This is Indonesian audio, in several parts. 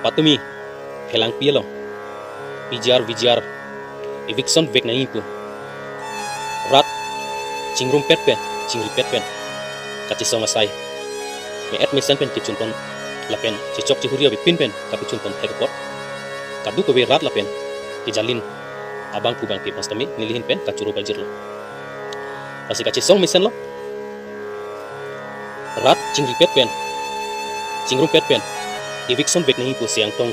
Patumi phelang pielo vijar eviction vek na ipu rat chingrum petpen chingri petpen kati songa sai me admission pen kichun pon lapen chichok chihuria bipin pen kapichun pon thekpot kadu ko be rat lapen ki jalin abang kubang ki pastami nilihin pen kachuro bajirlo pasi kachi song misen lo rat chingri petpen chingrum petpen eviction vek na ipu siang tong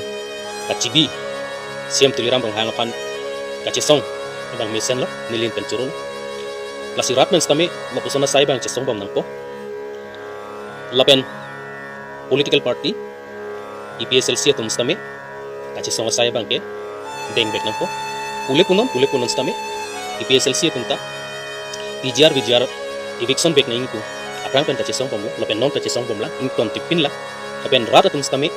kachibi siam tuliram rong hang pan kachi song bang misen lo nilin pen churun lasi rat men stami mapusona sai bang chesong bom nangpo lapen political party EPSLC atum stami kachi song sai bang ke deng bek nangpo pule punon stami EPSLC atum ta vijar eviction bek na ingu aprang pen kachi song bom lo lapen non kachi song bom la ington tipin la lapen rat atum stami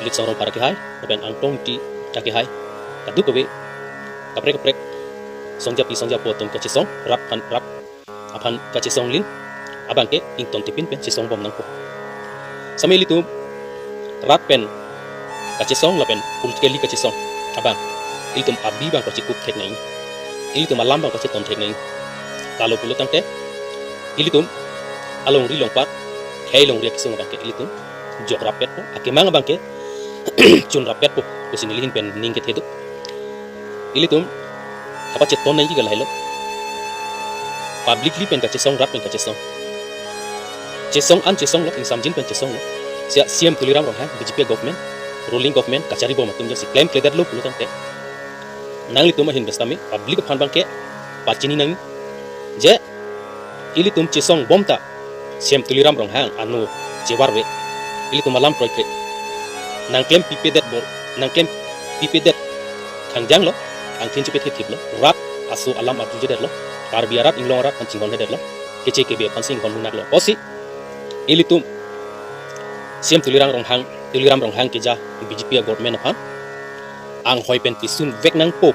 lit sorong para ke hai lapen angtong ti taki hai kadu kowe kaprek songjap potong kachi song rap apan kachi song lin abang ke ington tipin pen song bom nangpo samili tu rat pen kachi song lapen politically kachi song abang iltum abi bang kachi kup thek nai iltum alam bang kachi ton thek nai kalau pulu tangte ilitum along ri longpat khei long ri kisong bang ke ilitum jok rapet po akemang bang ke chun rapet po kusin lihin pen ning ke thedu ilitum apa ceton nai gal hello publicly pen kachi song rap pen kachi song chesong lo in samjin pen chesong lo sia siam tuliram rong ha BJP government ruling government kachari bom tum jo si claim clear lo pulu tangte nangli tuma hin bestami public phan bang ke pachini nang je ili tum chesong bom ta siam tuliram rong hang anu jewarwe ili tum alam project nang claim pipe det khangjang lo ang tin chipet thip lo rat asu alam atu je det lo kar biarat inglong rat pancing hon det lo keche ke be pancing hon lunak lo osi ili tum siam tuliram rong hang ke ja BJP government aphan ang hoi pen pisun vek nang po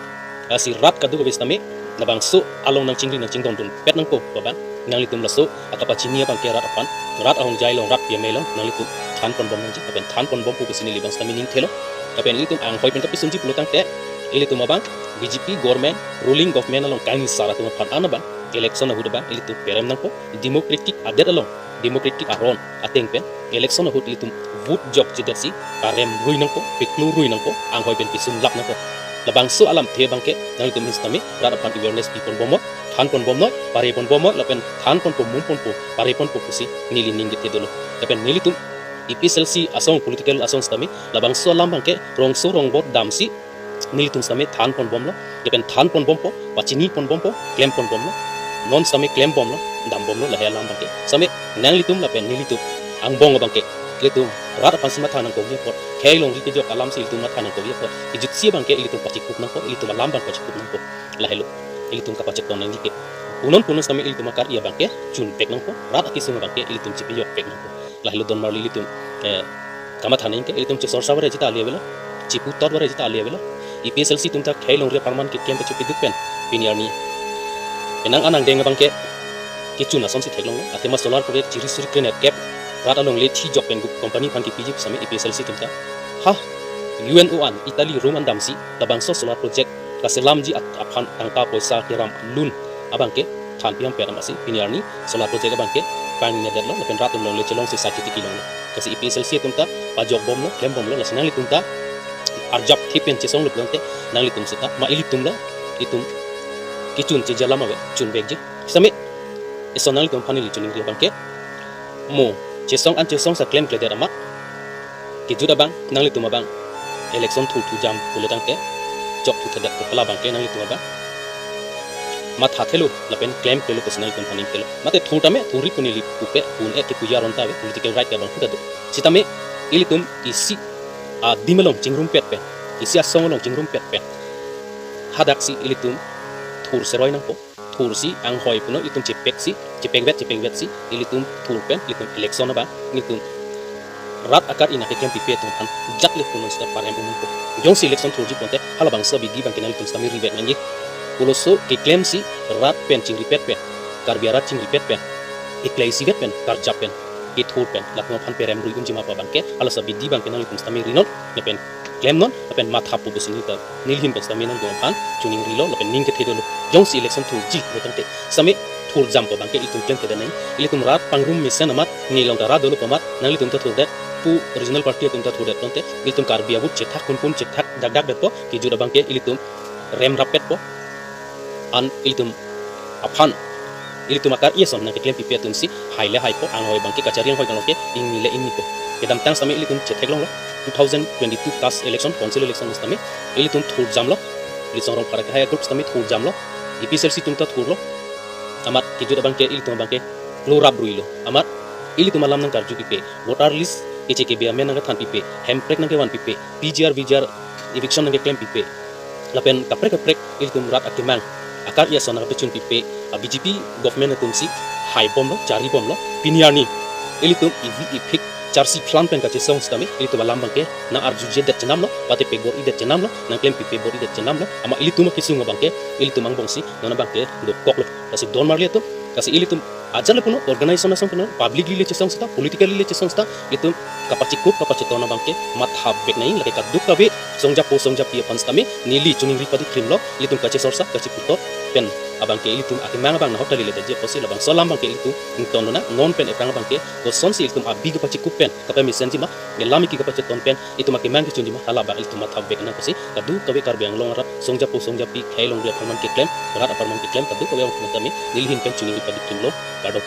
asi rat kadu ko bestami nabang so along nang chingdon dun pet nang po baban nang litum laso akapa chinia bang ke rat aphan rat ahong jai long rat pia melong nang litum than pon bom nang ji aben than pon bom pu bisini libang stami ning thelo aben litum ang hoi pen kapisun ji pulutang te ilitum abang BJP government ruling government along kang sara tum phan anabang election na hudaba ilitum perem nang po democratic adet along democratic aron ateng pen election na hud ilitum vote job jidersi parem rui nang po piklu rui nang po ang hoi pen pisun lap nang po labang so alam the bangke nang litum instami rat apan awareness people bomo than pon bom noi pare pon bomo lapen than pon po mum pon po pare pon po pusi nili ning te dolo lapen nilitum EPSLC asong political asong stami labang so alam bangke rong bot damsi nilitum stami than pon bom lo lapen than pon bom po pachini pon bom po claim pon bom lo non stami claim bom lo dam bom lo la helam bangke sami nang litum lapen nilitum ang bong bangke litum rat apan sima thanang ko pot khei long ri ke jok alam si litum thanang ko pot ijut si bangke litum pachikup nang ko litum alam bang pachikup nang ko la helo ilitum kapachek ton nang dike punon sami ilitum akar ia bangke chun pek nang ko rat akisung bangke ilitum chipi yok pek nang ko la helo don mar ilitum kama thaning ke ilitum chesor sabar jita alia bela chipu tot bare jita alia bela EPSLC tum ta khei long ri parman ke kem chupi dupen piniar ni enang anang deng bangke kichuna som si theklong atema solar project chiri suri krenet cap rat along le thi jok pen company pan ki piji sami EPSLC tum ta ha UNO1 Italy Roman damsi labang so solar project kaselam ji aphan angka poisa kiram lun abangke than piam peram asi piniarni solar project abangke pang ne derlo lapen ratum long le chelong se sakiti kilong kasi EPSLC tumta pajok bom lo klem bom lo lasnang li tumta arjap thipen chesong lo plante nang li tum sita ma ili tum la itum kichun che jalama we chun bekje sami isonang li tum phani li chuning ri abangke mo chesong sa claim kleder amat kijuda bang nang li tum abang election thu jam puletang ke jok tu tadak kepala bangke nang itu abang mat hathelo lapen claim pelo personal company pelo mate thutame thuri kunili upe pun ek puja ronta we political right kabang kudadu sitame ilitum isi a dimelong chingrum pet pen isi asongolong chingrum pet pen hadak si ilitum thur seroi nang po thur si ang hoi puno itum chipek vet si ilitum thur pen ilitum election ba ngitum rat akar ina ke kem pipe tum han jakle puno sta parem umum ko jong si election thur ji ponte halabang sa bigi bang kinal tum stami ribet nangi puloso ke claim si rat pen chingri pet pen kar biarat chingri pet pen iklei si vet pen kar jap pen ke thur pen lakno phan perem rui jima pa bangke ala sabi di bangke nang tum stami rinon ne pen claim non pen matha pu besini ta nilhin pen stami nang phan chuning rilo pen ning ke thedolo jong si election thu ji botante sami thur jam pa bangke itum claim ke danai ilitum rat pangrum mission amat nilong dara dolo pamat nang litum ta thur dat pu original party tum ta thur dat tonte ilitum karbi abut cetak kun cetak dak dak dat po ki juda bangke ilitum rem rapet po an ilitum aphan ilitum akar ieson nang claim pipi atum si haile hai po ang hoi bangke kachariang hoi kanoke ingile iniko kedam tang sami ilitum cetek long lo 2022 tas election council election stami ilitum thur jam lo lisong rong parak hai group stami thur jam lo epsl si tum ta thur lo amat ki juda bangke ilitum bangke lo rab ruilo amat ilitum alam nang karju pipe voter list keche ke be amen nang than pipe hemprek nang ke wan pipe pgr vgr eviction nang ke claim pipe lapen kaprek ilitum rat akimang akar ia sona pechun pipe BJP government atum si high bom lo jari bom lo piniani ilitum ivi ipik charsi plan pen kache song stami ilitum alam bangke na arju je dat janam lo pate pe gor idat janam lo na claim pipe bor idat janam lo ama ilitum kisungo bangke ilitum ang bongsi nona bangke do koklo kasi don marli atum kasi ilitum ajar le puno organization asam puno publicly le chesong sta politically le chesong sta ilitum kapacitona bangke matha bek nai lake ka duk kabe songja pi pan stami nili chuning ripadi krimlo ilitum kache sorsa kache puto pen abangke ilitum akimang bang na hotali le je posil abang solam bangke ilitum ntonona non pen eprang bangke go sonsi ilitum abig pachi kupen kape misenji ma gelami ki kapache ton pen itum akimang ki chunji ma hala ba ilitum matha bek na kosi kadu kabe kar bang long rat songja pi khailong re pharman ke claim rat aparman ke claim kadu kabe mutami nilhin pen chuning ripadi krimlo kado